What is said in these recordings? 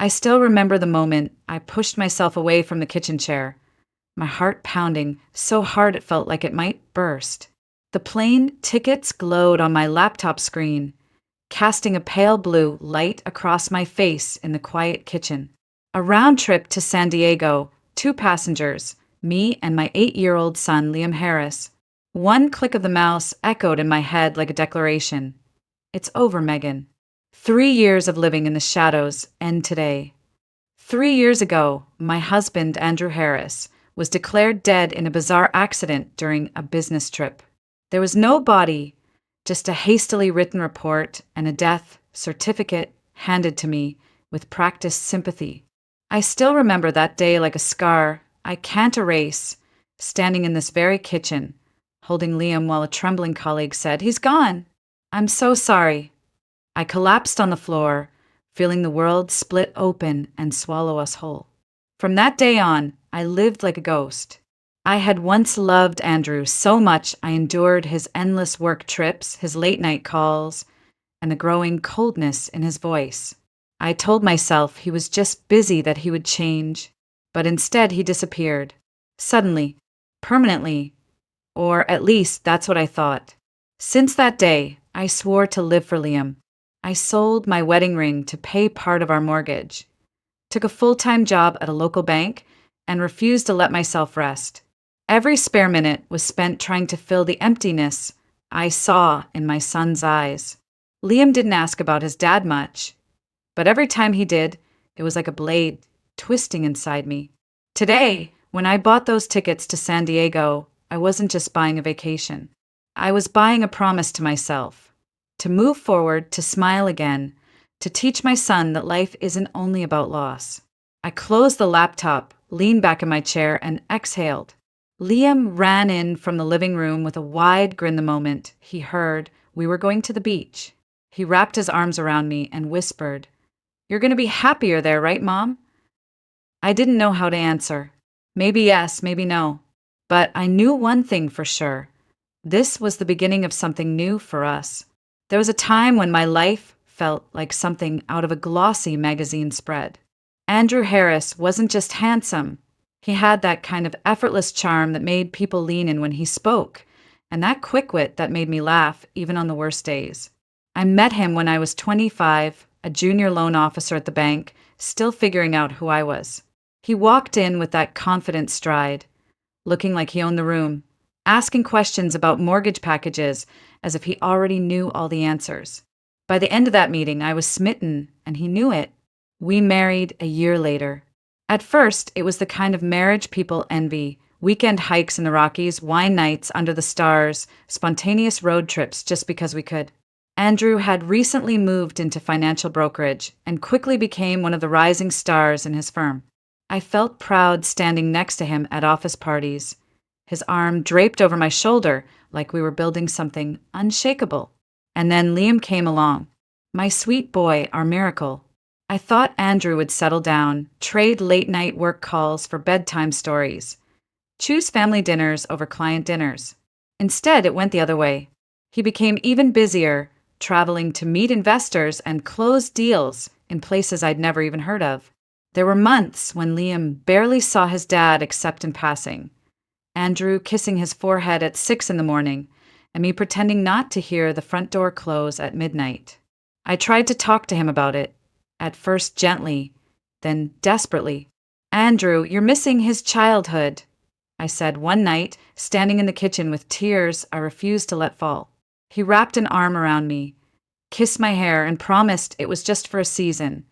I still remember the moment I pushed myself away from the kitchen chair, my heart pounding so hard it felt like it might burst. The plane tickets glowed on my laptop screen, casting a pale blue light across my face in the quiet kitchen. A round trip to San Diego, 2 passengers, me and my 8-year-old son, Liam Harris. One click of the mouse echoed in my head like a declaration. It's over, Megan. 3 years of living in the shadows end today. 3 years ago, my husband, Andrew Harris, was declared dead in a bizarre accident during a business trip. There was no body, just a hastily written report and a death certificate handed to me with practiced sympathy. I still remember that day like a scar I can't erase, standing in this very kitchen, holding Liam while a trembling colleague said, "He's gone. I'm so sorry." I collapsed on the floor, feeling the world split open and swallow us whole. From that day on, I lived like a ghost. I had once loved Andrew so much I endured his endless work trips, his late-night calls, and the growing coldness in his voice. I told myself he was just busy, that he would change, but instead he disappeared. Suddenly, permanently, or at least that's what I thought. Since that day, I swore to live for Liam. I sold my wedding ring to pay part of our mortgage, took a full-time job at a local bank, and refused to let myself rest. Every spare minute was spent trying to fill the emptiness I saw in my son's eyes. Liam didn't ask about his dad much, but every time he did, it was like a blade twisting inside me. Today, when I bought those tickets to San Diego, I wasn't just buying a vacation. I was buying a promise to myself, to move forward, to smile again, to teach my son that life isn't only about loss. I closed the laptop, leaned back in my chair, and exhaled. Liam ran in from the living room with a wide grin the moment he heard we were going to the beach. He wrapped his arms around me and whispered, "You're going to be happier there, right, Mom?" I didn't know how to answer. Maybe yes, maybe no. But I knew one thing for sure. This was the beginning of something new for us. There was a time when my life felt like something out of a glossy magazine spread. Andrew Harris wasn't just handsome. He had that kind of effortless charm that made people lean in when he spoke, and that quick wit that made me laugh even on the worst days. I met him when I was 25, a junior loan officer at the bank, still figuring out who I was. He walked in with that confident stride, looking like he owned the room, asking questions about mortgage packages as if he already knew all the answers. By the end of that meeting, I was smitten, and he knew it. We married a year later. At first, it was the kind of marriage people envy: weekend hikes in the Rockies, wine nights under the stars, spontaneous road trips just because we could. Andrew had recently moved into financial brokerage and quickly became one of the rising stars in his firm. I felt proud standing next to him at office parties, his arm draped over my shoulder like we were building something unshakable. And then Liam came along. My sweet boy, our miracle. I thought Andrew would settle down, trade late-night work calls for bedtime stories, choose family dinners over client dinners. Instead, it went the other way. He became even busier, traveling to meet investors and close deals in places I'd never even heard of. There were months when Liam barely saw his dad except in passing, Andrew kissing his forehead at 6 a.m, and me pretending not to hear the front door close at midnight. I tried to talk to him about it, at first gently, then desperately. "Andrew, you're missing his childhood," I said one night, standing in the kitchen with tears I refused to let fall. He wrapped an arm around me, kissed my hair, and promised it was just for a season,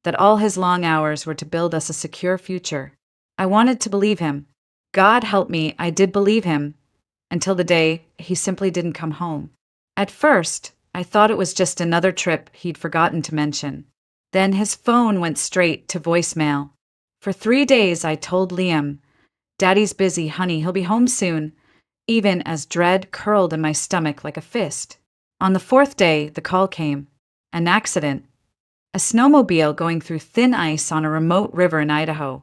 that all his long hours were to build us a secure future. I wanted to believe him. God help me, I did believe him, until the day he simply didn't come home. At first, I thought it was just another trip he'd forgotten to mention. Then his phone went straight to voicemail. For 3 days, I told Liam, "Daddy's busy, honey, he'll be home soon," even as dread curled in my stomach like a fist. On the 4th day, the call came. An accident. A snowmobile going through thin ice on a remote river in Idaho,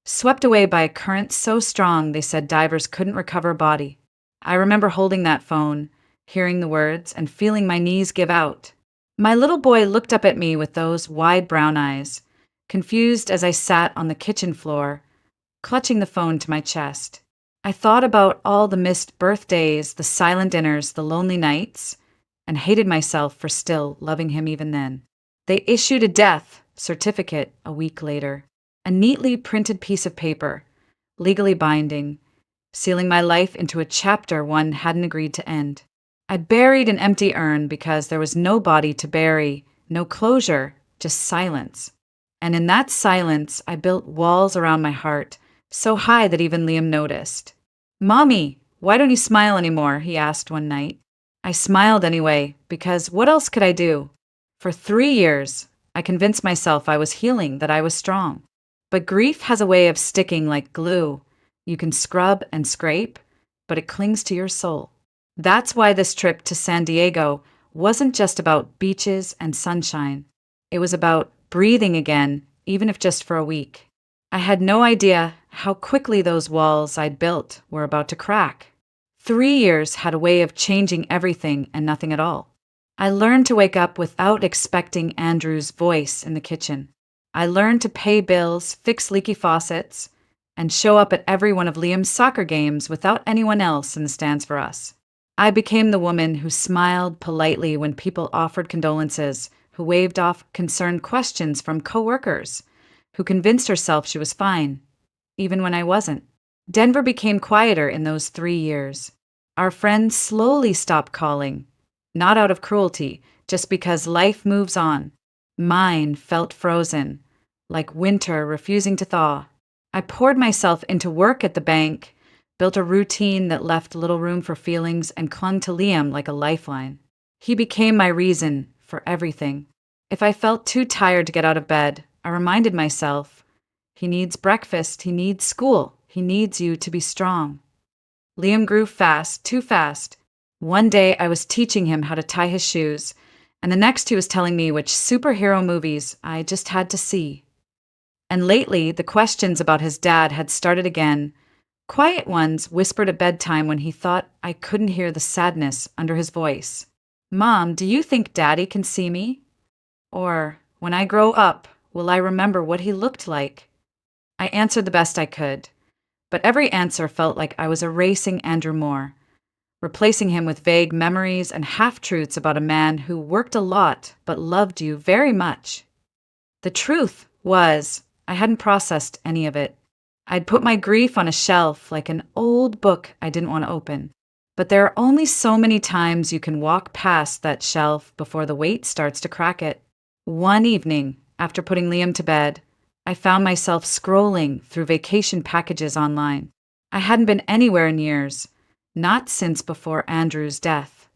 swept away by a current so strong they said divers couldn't recover a body. I remember holding that phone, hearing the words, and feeling my knees give out. My little boy looked up at me with those wide brown eyes, confused as I sat on the kitchen floor, clutching the phone to my chest. I thought about all the missed birthdays, the silent dinners, the lonely nights, and hated myself for still loving him even then. They issued a death certificate a week later, a neatly printed piece of paper, legally binding, sealing my life into a chapter one hadn't agreed to end. I buried an empty urn because there was no body to bury, no closure, just silence. And in that silence, I built walls around my heart, so high that even Liam noticed. "Mommy, why don't you smile anymore?" he asked one night. I smiled anyway, because what else could I do? For 3 years, I convinced myself I was healing, that I was strong. But grief has a way of sticking like glue. You can scrub and scrape, but it clings to your soul. That's why this trip to San Diego wasn't just about beaches and sunshine. It was about breathing again, even if just for a week. I had no idea how quickly those walls I'd built were about to crack. 3 years had a way of changing everything and nothing at all. I learned to wake up without expecting Andrew's voice in the kitchen. I learned to pay bills, fix leaky faucets, and show up at every one of Liam's soccer games without anyone else in the stands for us. I became the woman who smiled politely when people offered condolences, who waved off concerned questions from coworkers, who convinced herself she was fine, even when I wasn't. Denver became quieter in those 3 years. Our friends slowly stopped calling, not out of cruelty, just because life moves on. Mine felt frozen, like winter refusing to thaw. I poured myself into work at the bank, built a routine that left little room for feelings, and clung to Liam like a lifeline. He became my reason for everything. If I felt too tired to get out of bed, I reminded myself, he needs breakfast, he needs school, he needs you to be strong. Liam grew fast, too fast. One day I was teaching him how to tie his shoes, and the next he was telling me which superhero movies I just had to see. And lately, the questions about his dad had started again. Quiet ones whispered at bedtime when he thought I couldn't hear the sadness under his voice. "Mom, do you think Daddy can see me? Or, when I grow up, will I remember what he looked like?" I answered the best I could, but every answer felt like I was erasing Andrew more, replacing him with vague memories and half-truths about a man who worked a lot but loved you very much. The truth was, I hadn't processed any of it. I'd put my grief on a shelf like an old book I didn't want to open. But there are only so many times you can walk past that shelf before the weight starts to crack it. One evening, after putting Liam to bed, I found myself scrolling through vacation packages online. I hadn't been anywhere in years, not since before Andrew's death.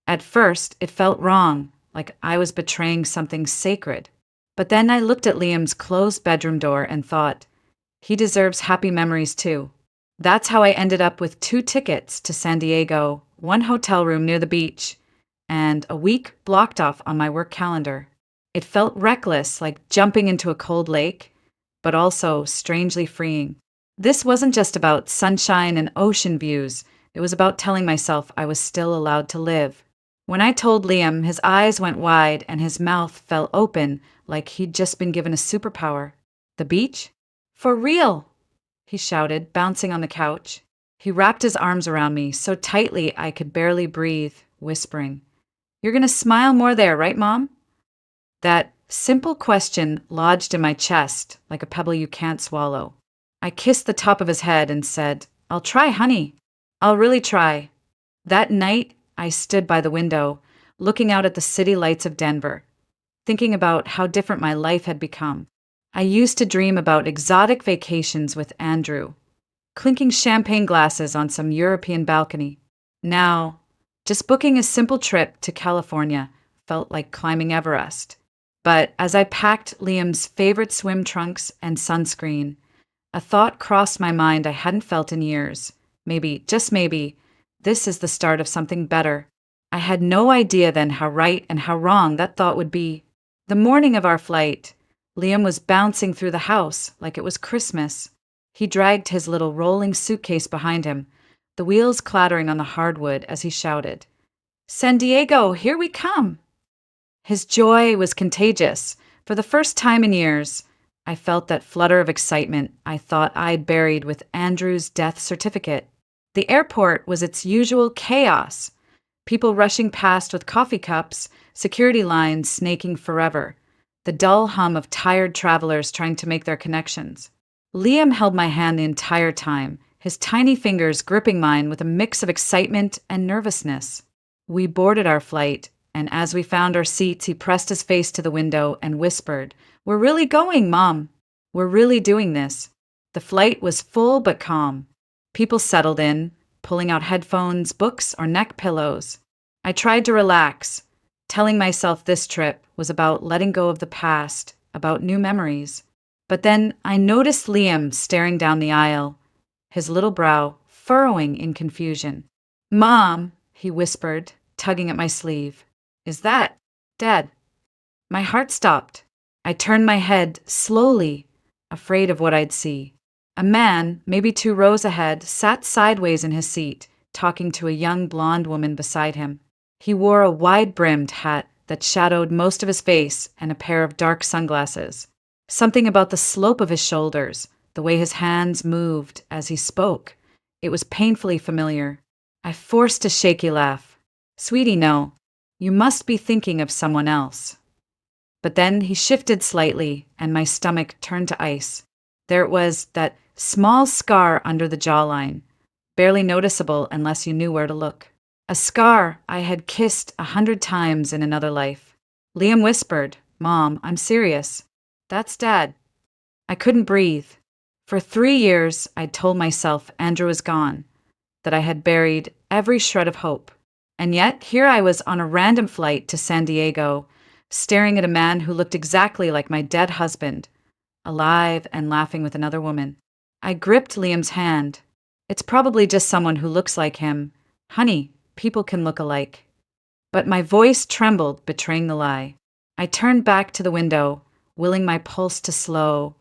At first, it felt wrong, like I was betraying something sacred. But then I looked at Liam's closed bedroom door and thought, he deserves happy memories too. That's how I ended up with 2 tickets to San Diego, 1 hotel room near the beach, and a week blocked off on my work calendar. It felt reckless, like jumping into a cold lake, but also strangely freeing. This wasn't just about sunshine and ocean views. It was about telling myself I was still allowed to live. When I told Liam, his eyes went wide and his mouth fell open like he'd just been given a superpower. "The beach? For real?" he shouted, bouncing on the couch. He wrapped his arms around me so tightly I could barely breathe, whispering, "You're gonna smile more there, right, Mom?" That simple question lodged in my chest like a pebble you can't swallow. I kissed the top of his head and said, "I'll try, honey. I'll really try." That night, I stood by the window, looking out at the city lights of Denver, thinking about how different my life had become. I used to dream about exotic vacations with Andrew, clinking champagne glasses on some European balcony. Now, just booking a simple trip to California felt like climbing Everest. But as I packed Liam's favorite swim trunks and sunscreen, a thought crossed my mind I hadn't felt in years. Maybe, just maybe, this is the start of something better. I had no idea then how right and how wrong that thought would be. The morning of our flight, Liam was bouncing through the house like it was Christmas. He dragged his little rolling suitcase behind him, the wheels clattering on the hardwood as he shouted, "San Diego, here we come!" His joy was contagious. For the first time in years, I felt that flutter of excitement I thought I'd buried with Andrew's death certificate. The airport was its usual chaos. People rushing past with coffee cups, security lines snaking forever, the dull hum of tired travelers trying to make their connections. Liam held my hand the entire time, his tiny fingers gripping mine with a mix of excitement and nervousness. We boarded our flight, and as we found our seats, he pressed his face to the window and whispered, "We're really going, Mom. We're really doing this." The flight was full but calm. People settled in, pulling out headphones, books, or neck pillows. I tried to relax, telling myself this trip was about letting go of the past, about new memories. But then I noticed Liam staring down the aisle, his little brow furrowing in confusion. "Mom," he whispered, tugging at my sleeve. "Is that Dad?" My heart stopped. I turned my head slowly, afraid of what I'd see. A man, maybe 2 rows ahead, sat sideways in his seat, talking to a young blonde woman beside him. He wore a wide-brimmed hat that shadowed most of his face and a pair of dark sunglasses. Something about the slope of his shoulders, the way his hands moved as he spoke, it was painfully familiar. I forced a shaky laugh. "Sweetie, no. You must be thinking of someone else." But then he shifted slightly, and my stomach turned to ice. There it was, that small scar under the jawline, barely noticeable unless you knew where to look. A scar I had kissed 100 times in another life. Liam whispered, "Mom, I'm serious. That's Dad." I couldn't breathe. For 3 years, I'd told myself Andrew was gone, that I had buried every shred of hope. And yet, here I was on a random flight to San Diego, staring at a man who looked exactly like my dead husband, alive and laughing with another woman. I gripped Liam's hand. "It's probably just someone who looks like him. Honey, people can look alike." But my voice trembled, betraying the lie. I turned back to the window, willing my pulse to slow,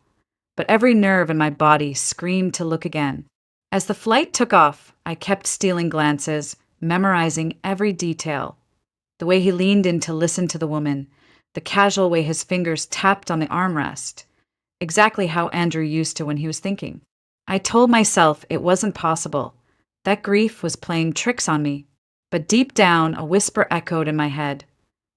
but every nerve in my body screamed to look again. As the flight took off, I kept stealing glances, memorizing every detail. The way he leaned in to listen to the woman, the casual way his fingers tapped on the armrest, exactly how Andrew used to when he was thinking. I told myself it wasn't possible. That grief was playing tricks on me. But deep down, a whisper echoed in my head.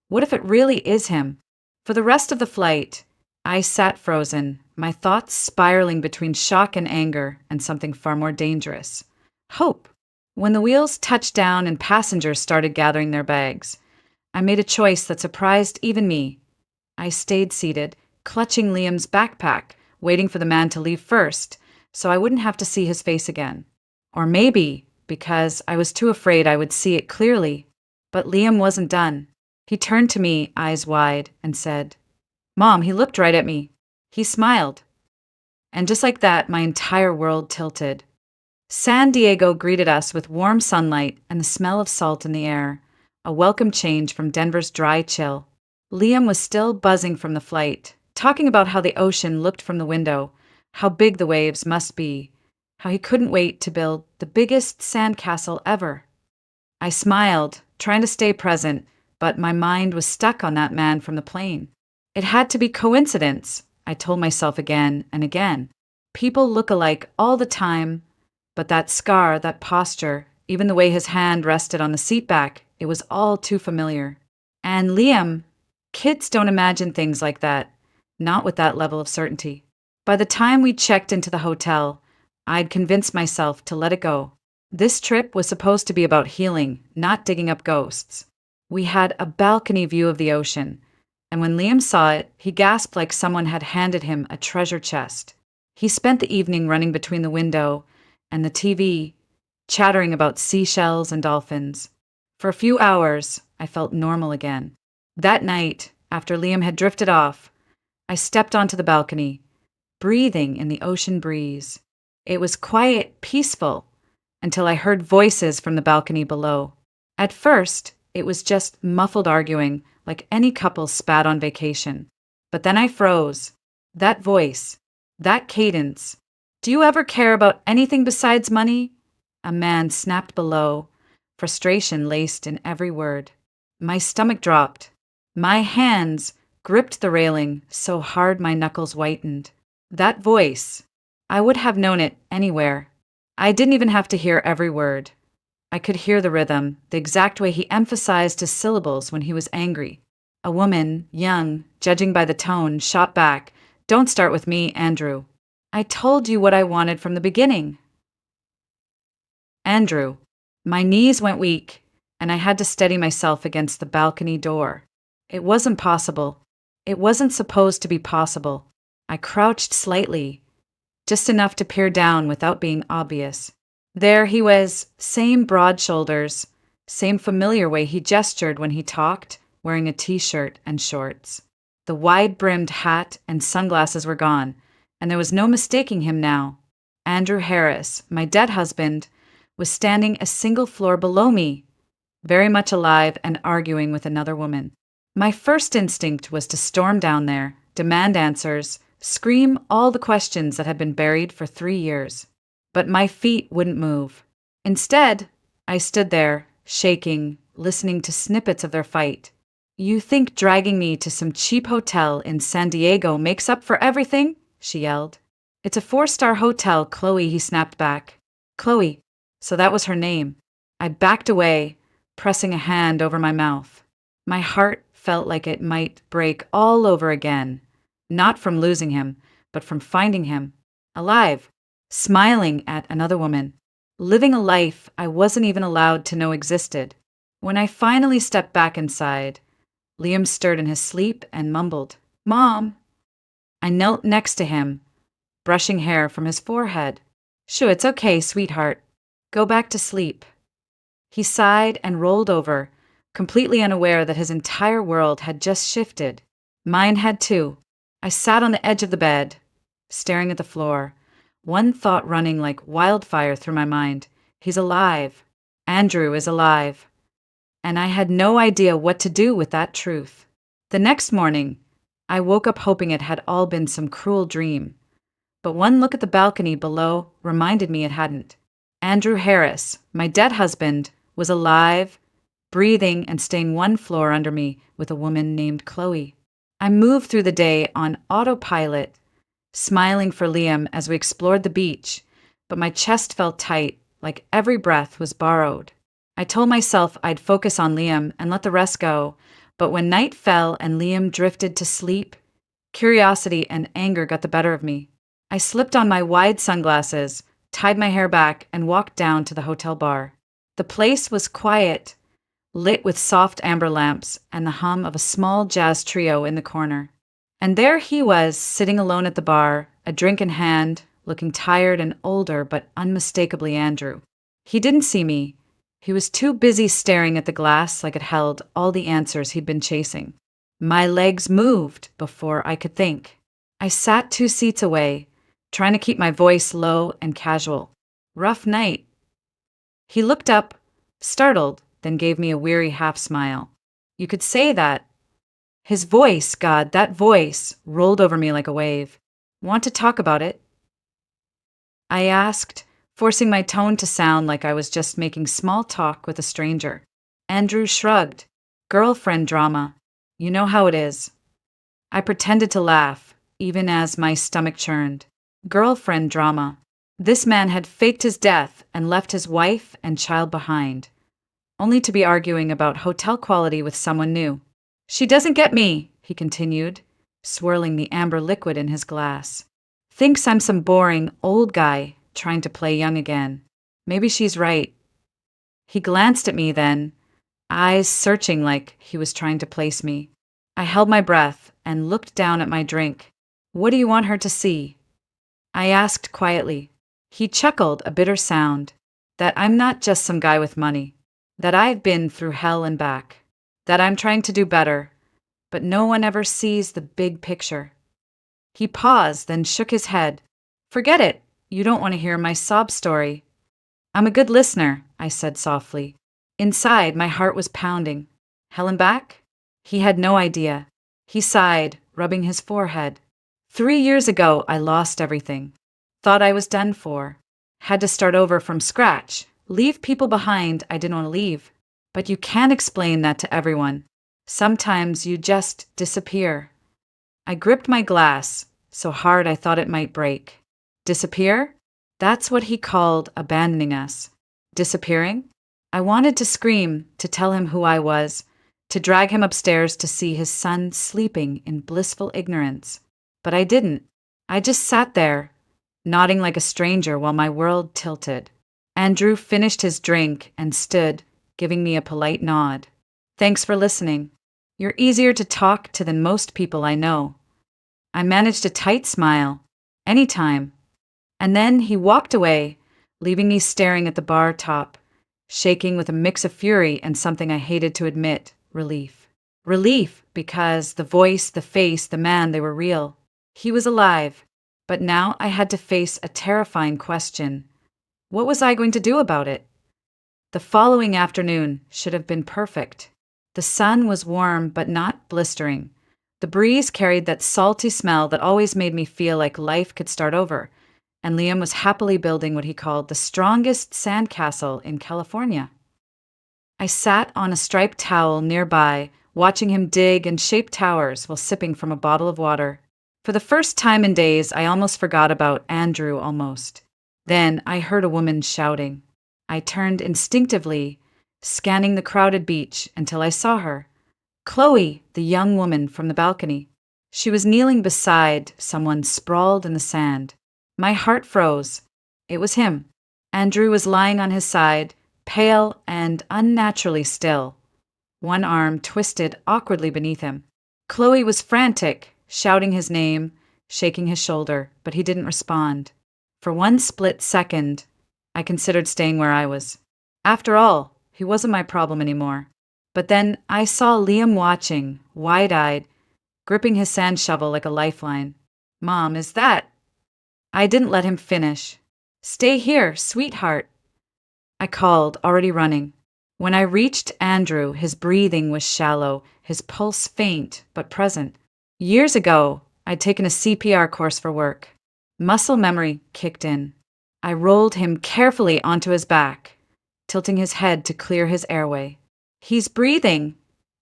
What if it really is him? For the rest of the flight, I sat frozen, my thoughts spiraling between shock and anger and something far more dangerous. Hope. When the wheels touched down and passengers started gathering their bags, I made a choice that surprised even me. I stayed seated, clutching Liam's backpack, waiting for the man to leave first, so I wouldn't have to see his face again. Or maybe because I was too afraid I would see it clearly. But Liam wasn't done. He turned to me, eyes wide, and said, "Mom," he looked right at me. He smiled. And just like that, my entire world tilted. San Diego greeted us with warm sunlight and the smell of salt in the air, a welcome change from Denver's dry chill. Liam was still buzzing from the flight, talking about how the ocean looked from the window, how big the waves must be, how he couldn't wait to build the biggest sandcastle ever. I smiled, trying to stay present, but my mind was stuck on that man from the plane. It had to be coincidence, I told myself again and again. People look alike all the time, but that scar, that posture, even the way his hand rested on the seat back, it was all too familiar. And Liam, kids don't imagine things like that, not with that level of certainty. By the time we checked into the hotel, I'd convinced myself to let it go. This trip was supposed to be about healing, not digging up ghosts. We had a balcony view of the ocean, and when Liam saw it, he gasped like someone had handed him a treasure chest. He spent the evening running between the window and the TV, chattering about seashells and dolphins. For a few hours, I felt normal again. That night, after Liam had drifted off, I stepped onto the balcony, breathing in the ocean breeze. It was quiet, peaceful, until I heard voices from the balcony below. At first, it was just muffled arguing, like any couple spat on vacation. But then I froze. That voice, that cadence. "Do you ever care about anything besides money?" A man snapped below, frustration laced in every word. My stomach dropped. My hands gripped the railing so hard my knuckles whitened. That voice. I would have known it anywhere. I didn't even have to hear every word. I could hear the rhythm, the exact way he emphasized his syllables when he was angry. A woman, young, judging by the tone, shot back, "Don't start with me, Andrew. I told you what I wanted from the beginning." Andrew. My knees went weak, and I had to steady myself against the balcony door. It wasn't possible. It wasn't supposed to be possible. I crouched slightly, just enough to peer down without being obvious. There he was, same broad shoulders, same familiar way he gestured when he talked, wearing a t-shirt and shorts. The wide-brimmed hat and sunglasses were gone, and there was no mistaking him now. Andrew Harris, my dead husband, was standing a single floor below me, very much alive and arguing with another woman. My first instinct was to storm down there, demand answers, scream all the questions that had been buried for 3 years. But my feet wouldn't move. Instead, I stood there, shaking, listening to snippets of their fight. "You think dragging me to some cheap hotel in San Diego makes up for everything?" she yelled. "It's a 4-star hotel, Chloe," he snapped back. Chloe. So that was her name. I backed away, pressing a hand over my mouth. My heart felt like it might break all over again, not from losing him, but from finding him, alive, smiling at another woman, living a life I wasn't even allowed to know existed. When I finally stepped back inside, Liam stirred in his sleep and mumbled, "Mom." I knelt next to him, brushing hair from his forehead. "Shoo, it's okay, sweetheart. Go back to sleep." He sighed and rolled over, completely unaware that his entire world had just shifted. Mine had too. I sat on the edge of the bed, staring at the floor, one thought running like wildfire through my mind. He's alive. Andrew is alive. And I had no idea what to do with that truth. The next morning, I woke up hoping it had all been some cruel dream. But one look at the balcony below reminded me it hadn't. Andrew Harris, my dead husband, was alive, breathing and staying one floor under me with a woman named Chloe. I moved through the day on autopilot, smiling for Liam as we explored the beach, but my chest felt tight, like every breath was borrowed. I told myself I'd focus on Liam and let the rest go, but when night fell and Liam drifted to sleep, curiosity and anger got the better of me. I slipped on my wide sunglasses, tied my hair back, and walked down to the hotel bar. The place was quiet, lit with soft amber lamps and the hum of a small jazz trio in the corner. And there he was, sitting alone at the bar, a drink in hand, looking tired and older but unmistakably Andrew. He didn't see me. He was too busy staring at the glass like it held all the answers he'd been chasing. My legs moved before I could think. I sat 2 seats away, trying to keep my voice low and casual. "Rough night." He looked up, startled, then gave me a weary half-smile. "You could say that." His voice, God, that voice, rolled over me like a wave. "Want to talk about it?" I asked, forcing my tone to sound like I was just making small talk with a stranger. Andrew shrugged. "Girlfriend drama. You know how it is." I pretended to laugh, even as my stomach churned. Girlfriend drama. This man had faked his death and left his wife and child behind, only to be arguing about hotel quality with someone new. "She doesn't get me," he continued, swirling the amber liquid in his glass. "Thinks I'm some boring old guy trying to play young again. Maybe she's right." He glanced at me then, eyes searching like he was trying to place me. I held my breath and looked down at my drink. "What do you want her to see?" I asked quietly. He chuckled, a bitter sound. "That I'm not just some guy with money. That I've been through hell and back. That I'm trying to do better, but no one ever sees the big picture." He paused, then shook his head. "Forget it. You don't want to hear my sob story." "I'm a good listener," I said softly. Inside, my heart was pounding. "Hell and back?" He had no idea. He sighed, rubbing his forehead. 3 years ago, I lost everything. Thought I was done for. Had to start over from scratch. Leave people behind I didn't want to leave. But you can't explain that to everyone. Sometimes you just disappear. I gripped my glass so hard I thought it might break. Disappear? That's what he called abandoning us. Disappearing? I wanted to scream, to tell him who I was, to drag him upstairs to see his son sleeping in blissful ignorance. But I didn't. I just sat there, nodding like a stranger while my world tilted. Andrew finished his drink and stood, giving me a polite nod. Thanks for listening. You're easier to talk to than most people I know. I managed a tight smile. Anytime. And then he walked away, leaving me staring at the bar top, shaking with a mix of fury and something I hated to admit, relief. Relief because the voice, the face, the man, they were real. He was alive. But now I had to face a terrifying question. What was I going to do about it? The following afternoon should have been perfect. The sun was warm but not blistering. The breeze carried that salty smell that always made me feel like life could start over, and Liam was happily building what he called the strongest sandcastle in California. I sat on a striped towel nearby, watching him dig and shape towers while sipping from a bottle of water. For the first time in days, I almost forgot about Andrew almost. Then I heard a woman shouting. I turned instinctively, scanning the crowded beach until I saw her. Chloe, the young woman from the balcony. She was kneeling beside someone sprawled in the sand. My heart froze. It was him. Andrew was lying on his side, pale and unnaturally still. One arm twisted awkwardly beneath him. Chloe was frantic, shouting his name, shaking his shoulder, but he didn't respond. For one split second, I considered staying where I was. After all, he wasn't my problem anymore. But then I saw Liam watching, wide-eyed, gripping his sand shovel like a lifeline. Mom, is that? I didn't let him finish. Stay here, sweetheart. I called, already running. When I reached Andrew, his breathing was shallow, his pulse faint but present. Years ago, I'd taken a CPR course for work. Muscle memory kicked in. I rolled him carefully onto his back, tilting his head to clear his airway. He's breathing,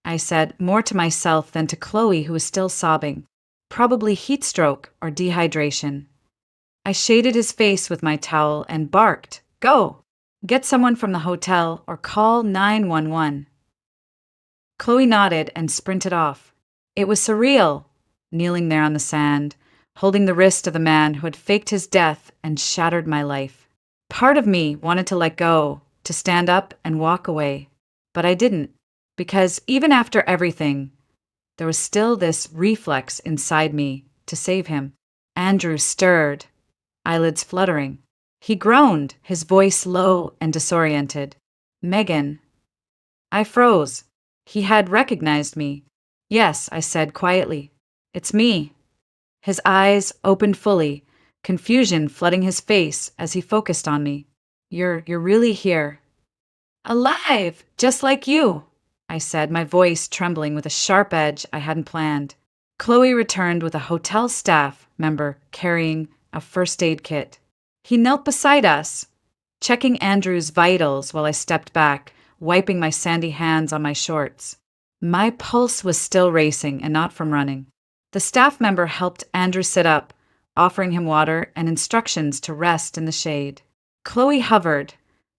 I said, more to myself than to Chloe, who was still sobbing. Probably heat stroke or dehydration. I shaded his face with my towel and barked, Go! Get someone from the hotel or call 911. Chloe nodded and sprinted off. It was surreal, kneeling there on the sand, holding the wrist of the man who had faked his death and shattered my life. Part of me wanted to let go, to stand up and walk away. But I didn't, because even after everything, there was still this reflex inside me to save him. Andrew stirred, eyelids fluttering. He groaned, his voice low and disoriented. Megan. I froze. He had recognized me. Yes, I said quietly. It's me. His eyes opened fully, confusion flooding his face as he focused on me. You're really here. Alive, just like you, I said, my voice trembling with a sharp edge I hadn't planned. Chloe returned with a hotel staff member carrying a first aid kit. He knelt beside us, checking Andrew's vitals while I stepped back, wiping my sandy hands on my shorts. My pulse was still racing and not from running. The staff member helped Andrew sit up, offering him water and instructions to rest in the shade. Chloe hovered,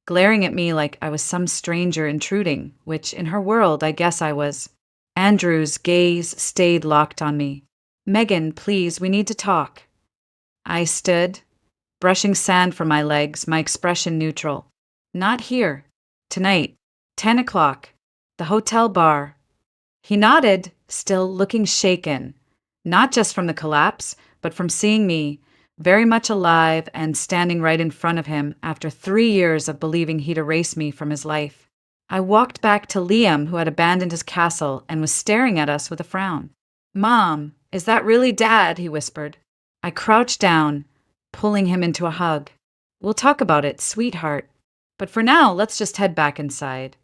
glaring at me like I was some stranger intruding, which in her world I guess I was. Andrew's gaze stayed locked on me. Megan, please, we need to talk. I stood, brushing sand from my legs, my expression neutral. Not here. Tonight, 10 o'clock, the hotel bar. He nodded, still looking shaken, not just from the collapse, but from seeing me, very much alive and standing right in front of him after 3 years of believing he'd erase me from his life. I walked back to Liam, who had abandoned his castle and was staring at us with a frown. Mom, is that really Dad? He whispered. I crouched down, pulling him into a hug. We'll talk about it, sweetheart. But for now, let's just head back inside.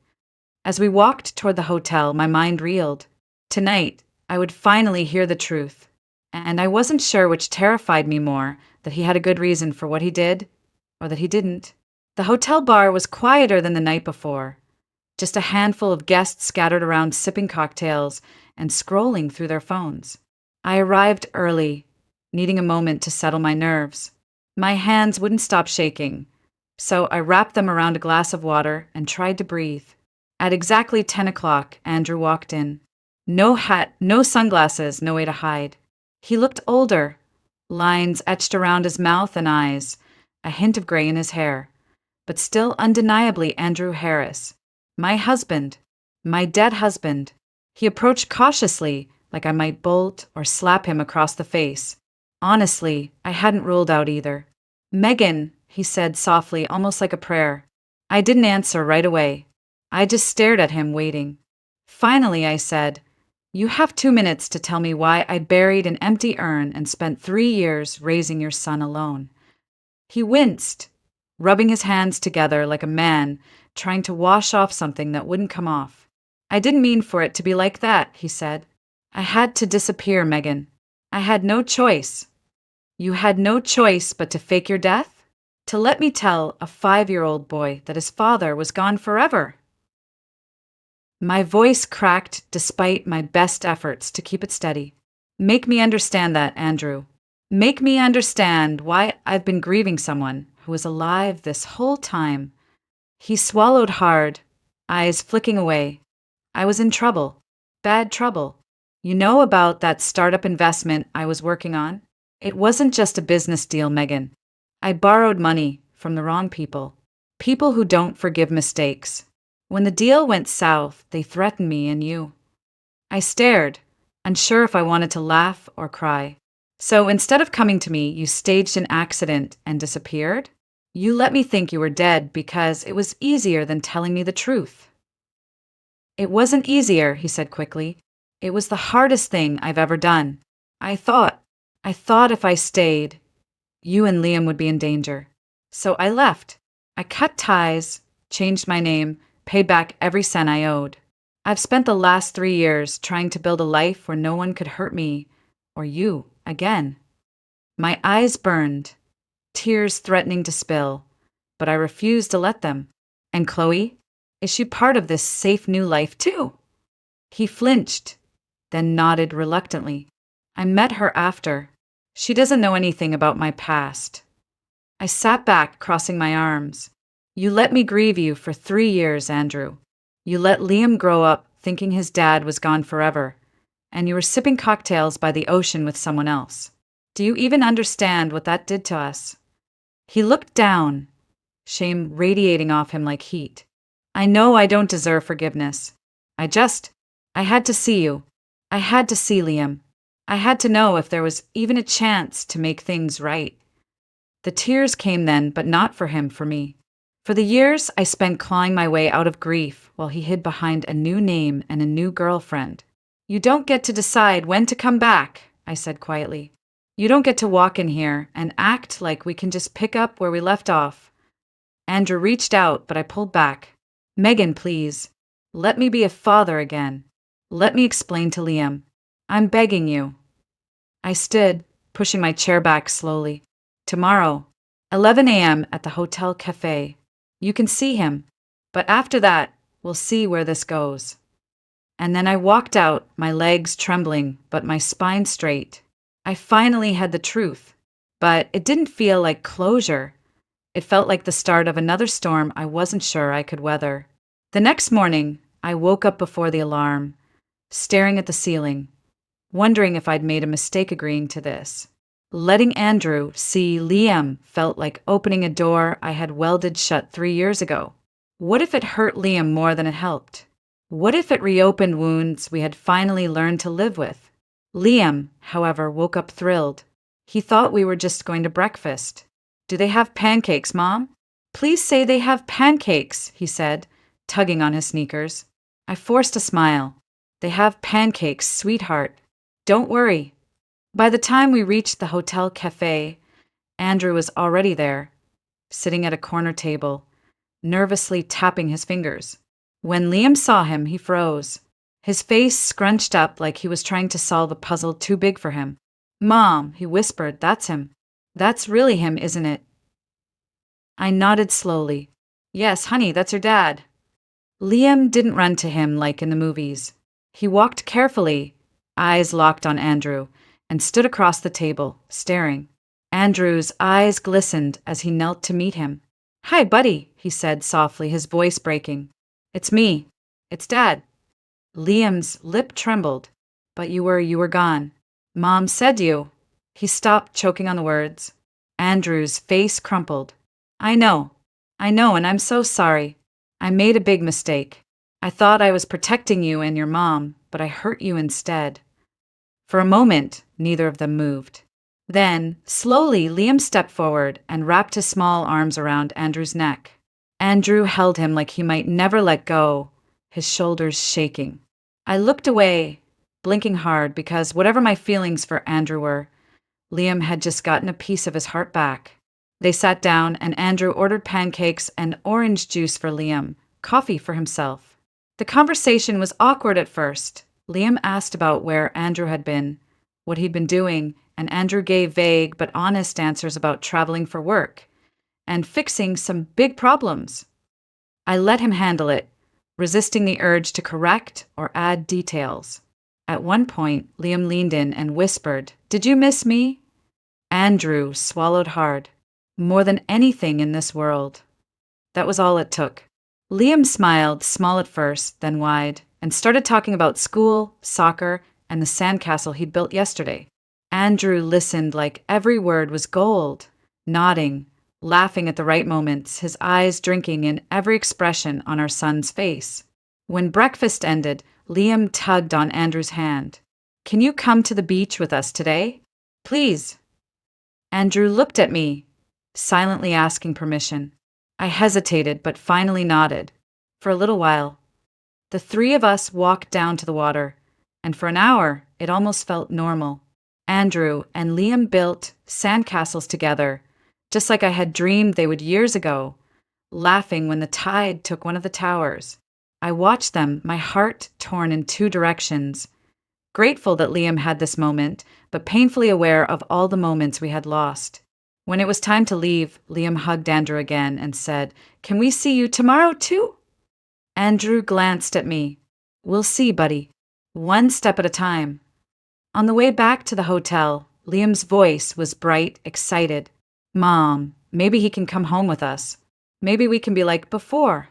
As we walked toward the hotel, my mind reeled. Tonight, I would finally hear the truth. And I wasn't sure which terrified me more, that he had a good reason for what he did, or that he didn't. The hotel bar was quieter than the night before. Just a handful of guests scattered around sipping cocktails and scrolling through their phones. I arrived early, needing a moment to settle my nerves. My hands wouldn't stop shaking, so I wrapped them around a glass of water and tried to breathe. At exactly 10 o'clock, Andrew walked in. No hat, no sunglasses, no way to hide. He looked older, lines etched around his mouth and eyes, a hint of gray in his hair, but still undeniably Andrew Harris. My husband. My dead husband. He approached cautiously, like I might bolt or slap him across the face. Honestly, I hadn't ruled out either. "Megan," he said softly, almost like a prayer. I didn't answer right away. I just stared at him, waiting. Finally, I said, "You have 2 minutes to tell me why I buried an empty urn and spent 3 years raising your son alone." He winced, rubbing his hands together like a man trying to wash off something that wouldn't come off. "I didn't mean for it to be like that," he said. "I had to disappear, Megan. I had no choice." "You had no choice but to fake your death? To let me tell a 5-year-old boy that his father was gone forever?" My voice cracked despite my best efforts to keep it steady. "Make me understand that, Andrew. Make me understand why I've been grieving someone who was alive this whole time." He swallowed hard, eyes flicking away. "I was in trouble. Bad trouble. You know about that startup investment I was working on? It wasn't just a business deal, Megan. I borrowed money from the wrong people. People who don't forgive mistakes. When the deal went south, they threatened me and you." I stared, unsure if I wanted to laugh or cry. "So instead of coming to me, you staged an accident and disappeared? You let me think you were dead because it was easier than telling me the truth." "It wasn't easier," he said quickly. "It was the hardest thing I've ever done. I thought if I stayed, you and Liam would be in danger. So I left. I cut ties, changed my name, paid back every cent I owed. I've spent the last 3 years trying to build a life where no one could hurt me or you again." My eyes burned, tears threatening to spill, but I refused to let them. "And Chloe? Is she part of this safe new life too?" He flinched, then nodded reluctantly. "I met her after. She doesn't know anything about my past." I sat back, crossing my arms. "You let me grieve you for 3 years, Andrew. You let Liam grow up thinking his dad was gone forever, and you were sipping cocktails by the ocean with someone else. Do you even understand what that did to us?" He looked down, shame radiating off him like heat. "I know I don't deserve forgiveness. I had to see you. I had to see Liam. I had to know if there was even a chance to make things right." The tears came then, but not for him, for me. For the years I spent clawing my way out of grief while he hid behind a new name and a new girlfriend. "You don't get to decide when to come back," I said quietly. "You don't get to walk in here and act like we can just pick up where we left off." Andrew reached out, but I pulled back. "Megan, please. Let me be a father again. Let me explain to Liam. I'm begging you." I stood, pushing my chair back slowly. "Tomorrow, 11 a.m. at the hotel cafe. You can see him, but after that, we'll see where this goes." And then I walked out, my legs trembling, but my spine straight. I finally had the truth, but it didn't feel like closure. It felt like the start of another storm I wasn't sure I could weather. The next morning, I woke up before the alarm, staring at the ceiling, wondering if I'd made a mistake agreeing to this. Letting Andrew see Liam felt like opening a door I had welded shut 3 years ago. What if it hurt Liam more than it helped? What if it reopened wounds we had finally learned to live with? Liam, however, woke up thrilled. He thought we were just going to breakfast. "Do they have pancakes, Mom?" "Please say they have pancakes," he said, tugging on his sneakers. I forced a smile. "They have pancakes, sweetheart. Don't worry." By the time we reached the hotel cafe, Andrew was already there, sitting at a corner table, nervously tapping his fingers. When Liam saw him, he froze. His face scrunched up like he was trying to solve a puzzle too big for him. "Mom," he whispered, "that's him. That's really him, isn't it?" I nodded slowly. "Yes, honey, that's your dad." Liam didn't run to him like in the movies. He walked carefully, eyes locked on Andrew, and stood across the table, staring. Andrew's eyes glistened as he knelt to meet him. "Hi, buddy," he said softly, his voice breaking. "It's me. It's Dad." Liam's lip trembled. "But you were gone. Mom said you." He stopped, choking on the words. Andrew's face crumpled. I know, and I'm so sorry. I made a big mistake. I thought I was protecting you and your mom, but I hurt you instead." For a moment, neither of them moved. Then, slowly, Liam stepped forward and wrapped his small arms around Andrew's neck. Andrew held him like he might never let go, his shoulders shaking. I looked away, blinking hard because whatever my feelings for Andrew were, Liam had just gotten a piece of his heart back. They sat down and Andrew ordered pancakes and orange juice for Liam, coffee for himself. The conversation was awkward at first. Liam asked about where Andrew had been, what he'd been doing, and Andrew gave vague but honest answers about traveling for work and fixing some big problems. I let him handle it, resisting the urge to correct or add details. At one point, Liam leaned in and whispered, "Did you miss me?" Andrew swallowed hard. "More than anything in this world." That was all it took. Liam smiled, small at first, then wide, and started talking about school, soccer, and the sandcastle he'd built yesterday. Andrew listened like every word was gold, nodding, laughing at the right moments, his eyes drinking in every expression on our son's face. When breakfast ended, Liam tugged on Andrew's hand. "Can you come to the beach with us today? Please." Andrew looked at me, silently asking permission. I hesitated, but finally nodded. For a little while, the three of us walked down to the water, and for an hour, it almost felt normal. Andrew and Liam built sandcastles together, just like I had dreamed they would years ago, laughing when the tide took one of the towers. I watched them, my heart torn in two directions, grateful that Liam had this moment, but painfully aware of all the moments we had lost. When it was time to leave, Liam hugged Andrew again and said, "Can we see you tomorrow too?" Andrew glanced at me. "We'll see, buddy. One step at a time." On the way back to the hotel, Liam's voice was bright, excited. "Mom, maybe he can come home with us. Maybe we can be like before."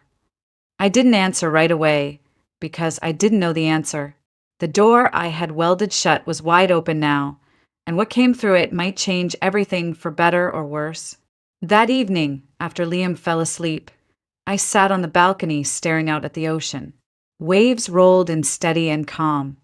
I didn't answer right away because I didn't know the answer. The door I had welded shut was wide open now, and what came through it might change everything for better or worse. That evening, after Liam fell asleep, I sat on the balcony staring out at the ocean. Waves rolled in steady and calm,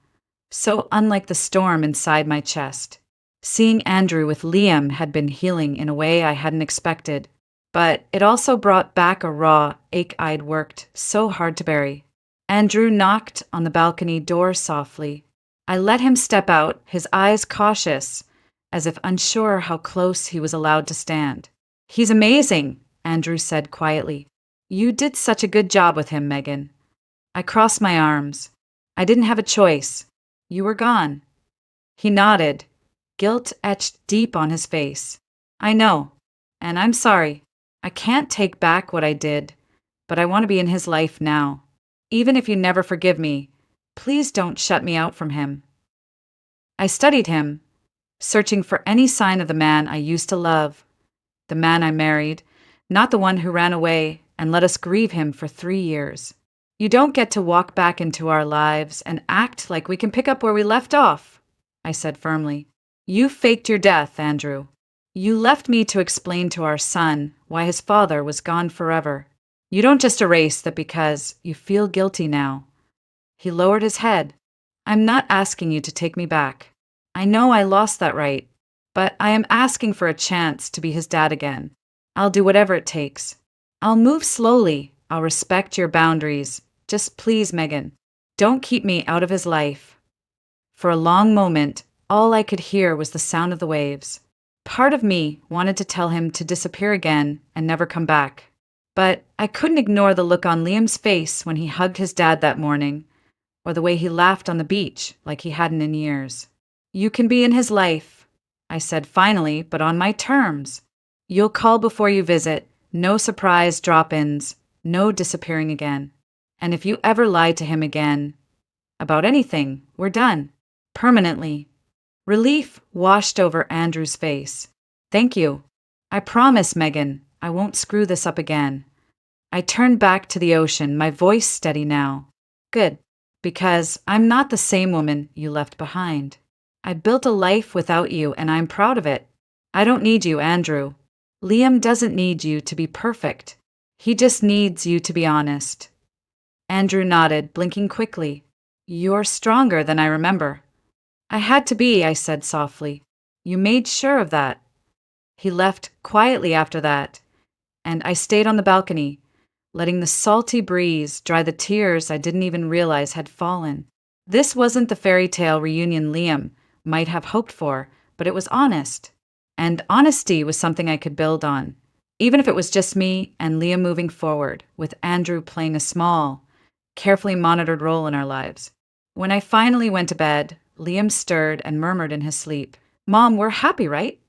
so unlike the storm inside my chest. Seeing Andrew with Liam had been healing in a way I hadn't expected, but it also brought back a raw ache I'd worked so hard to bury. Andrew knocked on the balcony door softly. I let him step out, his eyes cautious, as if unsure how close he was allowed to stand. "He's amazing," Andrew said quietly. "You did such a good job with him, Megan." I crossed my arms. "I didn't have a choice. You were gone." He nodded, guilt etched deep on his face. "I know, and I'm sorry. I can't take back what I did, but I want to be in his life now. Even if you never forgive me, please don't shut me out from him." I studied him, searching for any sign of the man I used to love, the man I married, not the one who ran away and let us grieve him for 3 years. You don't get to walk back into our lives and act like we can pick up where we left off, I said firmly. You faked your death, Andrew. You left me to explain to our son why his father was gone forever. You don't just erase that because you feel guilty now. He lowered his head. I'm not asking you to take me back. I know I lost that right, but I am asking for a chance to be his dad again. I'll do whatever it takes. I'll move slowly. I'll respect your boundaries. Just please, Megan, don't keep me out of his life. For a long moment, all I could hear was the sound of the waves. Part of me wanted to tell him to disappear again and never come back. But I couldn't ignore the look on Liam's face when he hugged his dad that morning, or the way he laughed on the beach like he hadn't in years. You can be in his life, I said finally, but on my terms. You'll call before you visit, no surprise drop-ins, no disappearing again. And if you ever lie to him again, about anything, we're done. Permanently. Relief washed over Andrew's face. Thank you. I promise, Megan, I won't screw this up again. I turned back to the ocean, my voice steady now. Good, because I'm not the same woman you left behind. I built a life without you, and I'm proud of it. I don't need you, Andrew. Liam doesn't need you to be perfect. He just needs you to be honest. Andrew nodded, blinking quickly. You're stronger than I remember. I had to be, I said softly. You made sure of that. He left quietly after that, and I stayed on the balcony, letting the salty breeze dry the tears I didn't even realize had fallen. This wasn't the fairy tale reunion Liam might have hoped for, but it was honest. And honesty was something I could build on, even if it was just me and Liam moving forward, with Andrew playing a small, carefully monitored role in our lives. When I finally went to bed, Liam stirred and murmured in his sleep, Mom, we're happy, right?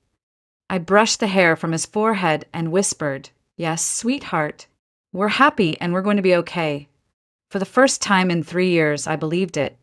I brushed the hair from his forehead and whispered, Yes, sweetheart. We're happy and we're going to be okay. For the first time in 3 years, I believed it.